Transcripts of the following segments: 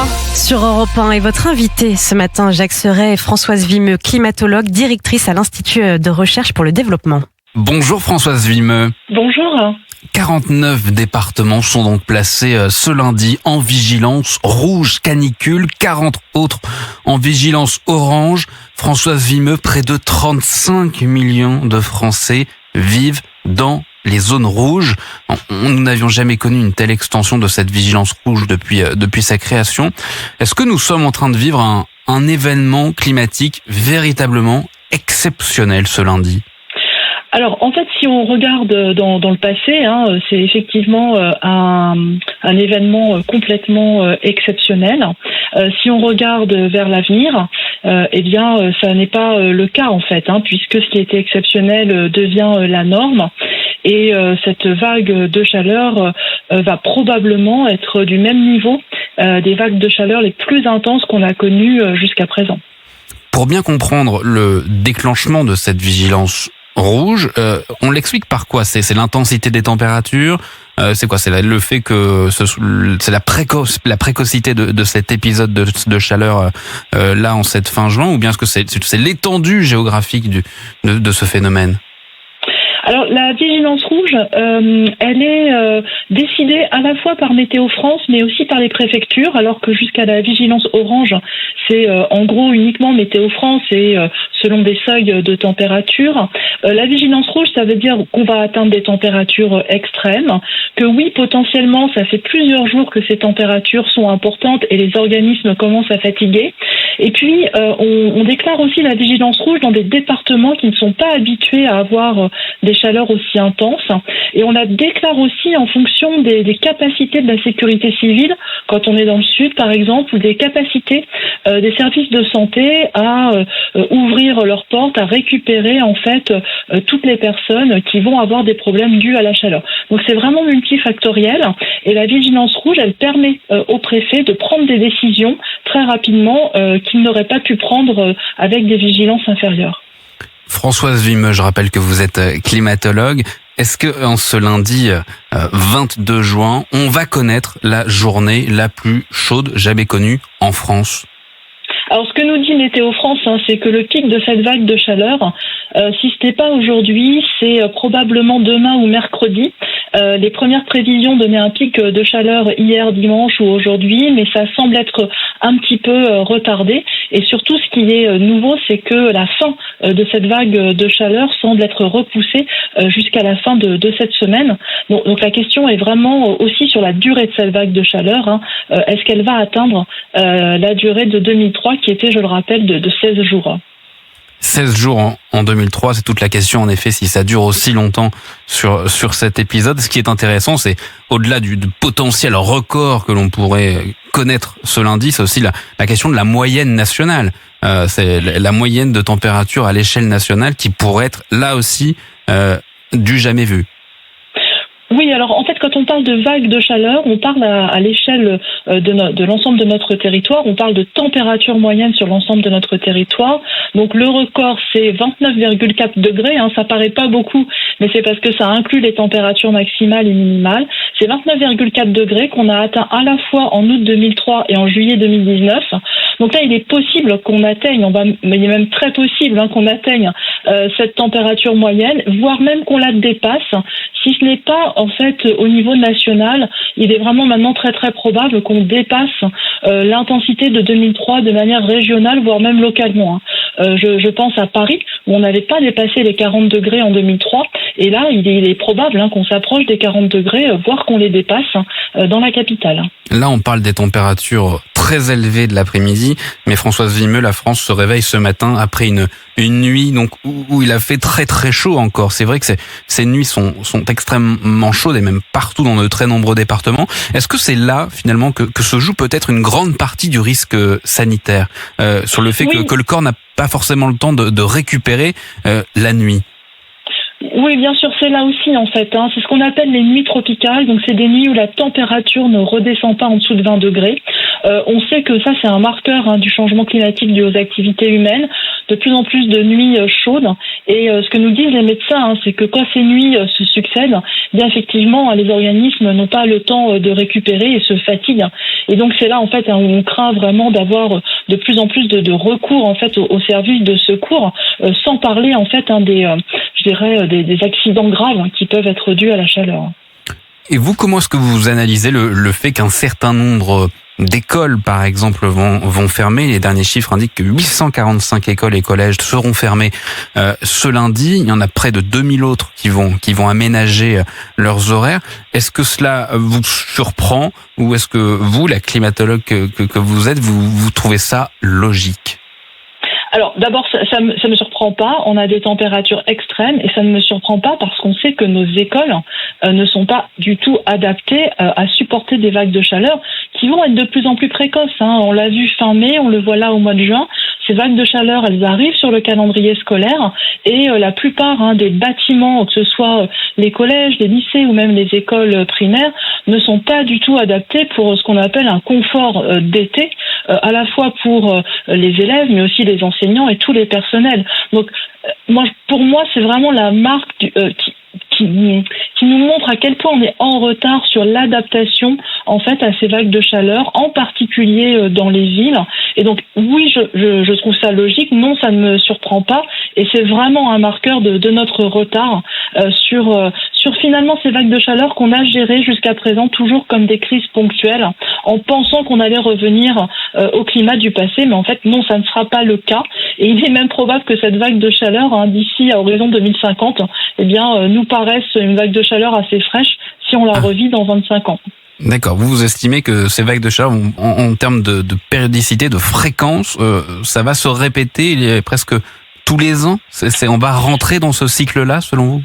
matin sur Europe 1 et votre invité ce matin, Jacques Serret, Françoise Vimeux, climatologue, directrice à l'Institut de recherche pour le développement. Bonjour Françoise Vimeux. Bonjour. 49 départements sont donc placés ce lundi en vigilance rouge canicule, 40 autres en vigilance orange. Françoise Vimeux, près de 35 millions de Français vivent dans les zones rouges. Nous n'avions jamais connu une telle extension de cette vigilance rouge depuis sa création. Est-ce que nous sommes en train de vivre un événement climatique véritablement exceptionnel ce lundi ? Alors, en fait, si on regarde dans le passé, c'est effectivement un événement complètement exceptionnel. Si on regarde vers l'avenir, ça n'est pas le cas en fait, puisque ce qui était exceptionnel devient la norme. Et cette vague de chaleur va probablement être du même niveau des vagues de chaleur les plus intenses qu'on a connues jusqu'à présent. Pour bien comprendre le déclenchement de cette vigilance rouge, on l'explique par quoi ? C'est l'intensité des températures, c'est quoi ? C'est le fait que c'est la précocité de cet épisode de chaleur là en cette fin juin, ou bien est-ce que c'est l'étendue géographique de ce phénomène ? Alors la vigilance rouge, elle est décidée à la fois par Météo France, mais aussi par les préfectures, alors que jusqu'à la vigilance orange, c'est en gros uniquement Météo France et selon des seuils de température. La vigilance rouge, ça veut dire qu'on va atteindre des températures extrêmes, que oui, potentiellement, ça fait plusieurs jours que ces températures sont importantes et les organismes commencent à fatiguer. Et puis, on déclare aussi la vigilance rouge dans des départements qui ne sont pas habitués à avoir des chaleurs aussi intenses. Et on la déclare aussi en fonction des capacités de la sécurité civile, quand on est dans le sud, par exemple, ou des capacités des services de santé à ouvrir leurs portes, à récupérer en fait toutes les personnes qui vont avoir des problèmes dus à la chaleur. Donc c'est vraiment multifactoriel et la vigilance rouge, elle permet au préfet de prendre des décisions très rapidement qu'il n'aurait pas pu prendre avec des vigilances inférieures. Françoise Vimeux, je rappelle que vous êtes climatologue. Est-ce que en ce lundi 22 juin, on va connaître la journée la plus chaude jamais connue en France ? Alors, ce que nous dit Météo France, c'est que le pic de cette vague de chaleur, si ce n'est pas aujourd'hui, c'est probablement demain ou mercredi. Les premières prévisions donnaient un pic de chaleur hier, dimanche ou aujourd'hui, mais ça semble être un petit peu retardé. Et surtout, ce qui est nouveau, c'est que la fin de cette vague de chaleur semble être repoussée jusqu'à la fin de cette semaine. Donc la question est vraiment aussi sur la durée de cette vague de chaleur. Est-ce qu'elle va atteindre la durée de 2003 qui était, je le rappelle, de 16 jours. 16 jours en 2003, c'est toute la question en effet si ça dure aussi longtemps sur cet épisode. Ce qui est intéressant, c'est au-delà du potentiel record que l'on pourrait connaître ce lundi, c'est aussi la question de la moyenne nationale. C'est la moyenne de température à l'échelle nationale qui pourrait être là aussi du jamais vu. Oui, alors en fait, quand on parle de vague de chaleur, on parle à l'échelle de l'ensemble de notre territoire. On parle de température moyenne sur l'ensemble de notre territoire. Donc le record, c'est 29,4 degrés. Ça paraît pas beaucoup, mais c'est parce que ça inclut les températures maximales et minimales. C'est 29,4 degrés qu'on a atteint à la fois en août 2003 et en juillet 2019. Donc là, il est possible qu'on atteigne, mais il est même très possible qu'on atteigne cette température moyenne, voire même qu'on la dépasse. Si ce n'est pas en fait au niveau national, il est vraiment maintenant très très probable qu'on dépasse l'intensité de 2003 de manière régionale, voire même localement. Je pense à Paris, où on n'avait pas dépassé les 40 degrés en 2003, et là il est probable qu'on s'approche des 40 degrés, voire qu'on les dépasse dans la capitale. Là on parle des températures très élevées de l'après-midi, mais Françoise Vimeux, la France se réveille ce matin après une nuit donc où il a fait très très chaud encore. C'est vrai que ces nuits sont extrêmement chaudes et même partout dans de très nombreux départements. Est-ce que c'est là finalement que se joue peut-être une grande partie du risque sanitaire sur le fait que le corps n'a pas forcément le temps de récupérer la nuit? Oui, bien sûr, c'est là aussi en fait. C'est ce qu'on appelle les nuits tropicales. Donc c'est des nuits où la température ne redescend pas en dessous de 20 degrés. On sait que ça, c'est un marqueur du changement climatique dû aux activités humaines. De plus en plus de nuits chaudes. Et ce que nous disent les médecins, c'est que quand ces nuits se succèdent, bien effectivement, les organismes n'ont pas le temps de récupérer et se fatiguent. Et donc c'est là en fait où on craint vraiment d'avoir de plus en plus de recours en fait aux services de secours, sans parler en fait des accidents graves qui peuvent être dus à la chaleur. Et vous, comment est-ce que vous analysez le fait qu'un certain nombre d'écoles, par exemple, vont fermer? Les derniers chiffres indiquent que 845 écoles et collèges seront fermés ce lundi. Il y en a près de 2000 autres qui vont aménager leurs horaires. Est-ce que cela vous surprend, ou est-ce que vous, la climatologue que vous êtes, vous trouvez ça logique? Alors d'abord, ça me surprend pas. On a des températures extrêmes et ça ne me surprend pas parce qu'on sait que nos écoles ne sont pas du tout adaptées à supporter des vagues de chaleur qui vont être de plus en plus précoces. On l'a vu fin mai, on le voit là au mois de juin. Ces vagues de chaleur, elles arrivent sur le calendrier scolaire et la plupart des bâtiments, que ce soit les collèges, les lycées ou même les écoles primaires, ne sont pas du tout adaptés pour ce qu'on appelle un confort d'été, à la fois pour les élèves, mais aussi les enseignants et tous les personnels. Donc, pour moi, c'est vraiment la marque qui nous montre à quel point on est en retard sur l'adaptation en fait à ces vagues de chaleur, en particulier dans les villes. Et donc oui, je trouve ça logique. Non, ça ne me surprend pas. Et c'est vraiment un marqueur de notre retard sur finalement ces vagues de chaleur qu'on a gérées jusqu'à présent toujours comme des crises ponctuelles, en pensant qu'on allait revenir au climat du passé. Mais en fait, non, ça ne sera pas le cas. Et il est même probable que cette vague de chaleur, d'ici à horizon 2050, nous paraisse une vague de chaleur assez fraîche si on la revit dans 25 ans. D'accord. Vous estimez que ces vagues de chaleur, en termes de périodicité, de fréquence, ça va se répéter presque tous les ans? On va rentrer dans ce cycle-là, selon vous?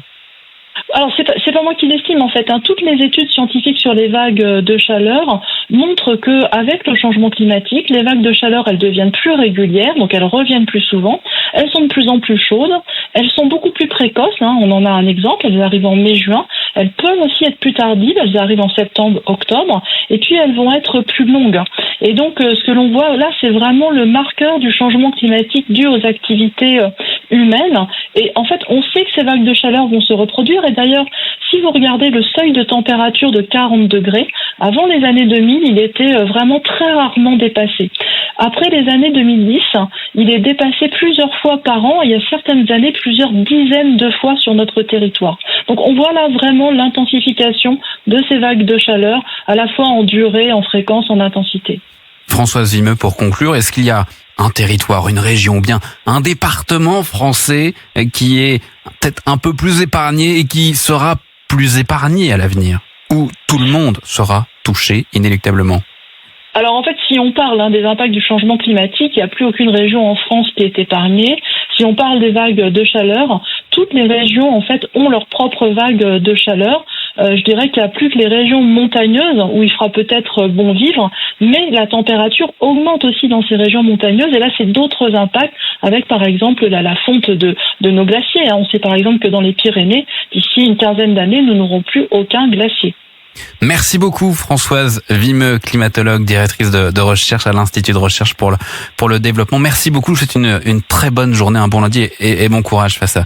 Alors c'est pas moi qui l'estime en fait. Toutes les études scientifiques sur les vagues de chaleur montrent que avec le changement climatique, les vagues de chaleur elles deviennent plus régulières, donc elles reviennent plus souvent. Elles sont de plus en plus chaudes. Elles sont beaucoup plus précoces. On en a un exemple. Elles arrivent en mai-juin. Elles peuvent aussi être plus tardives. Elles arrivent en septembre-octobre. Et puis elles vont être plus longues. Et donc ce que l'on voit là, c'est vraiment le marqueur du changement climatique dû aux activités humaines. Et en fait, on sait que ces vagues de chaleur vont se reproduire. Et d'ailleurs, si vous regardez le seuil de température de 40 degrés, avant les années 2000, il était vraiment très rarement dépassé. Après les années 2010, il est dépassé plusieurs fois par an. Et il y a certaines années, plusieurs dizaines de fois sur notre territoire. Donc on voit là vraiment l'intensification de ces vagues de chaleur, à la fois en durée, en fréquence, en intensité. Françoise Vimeux, pour conclure, est-ce qu'il y a un territoire, une région ou bien un département français qui est peut-être un peu plus épargné et qui sera plus épargné à l'avenir, où tout le monde sera touché inéluctablement? Alors en fait, si on parle des impacts du changement climatique, il n'y a plus aucune région en France qui est épargnée. Si on parle des vagues de chaleur, toutes les régions en fait ont leur propre vague de chaleur. Je dirais qu'il n'y a plus que les régions montagneuses où il fera peut-être bon vivre, mais la température augmente aussi dans ces régions montagneuses. Et là, c'est d'autres impacts avec par exemple la fonte de nos glaciers. On sait par exemple que dans les Pyrénées, d'ici une quinzaine d'années, nous n'aurons plus aucun glacier. Merci beaucoup Françoise Vimeux, climatologue, directrice de recherche à l'Institut de recherche pour le développement. Merci beaucoup, je vous souhaite une très bonne journée, un bon lundi et bon courage face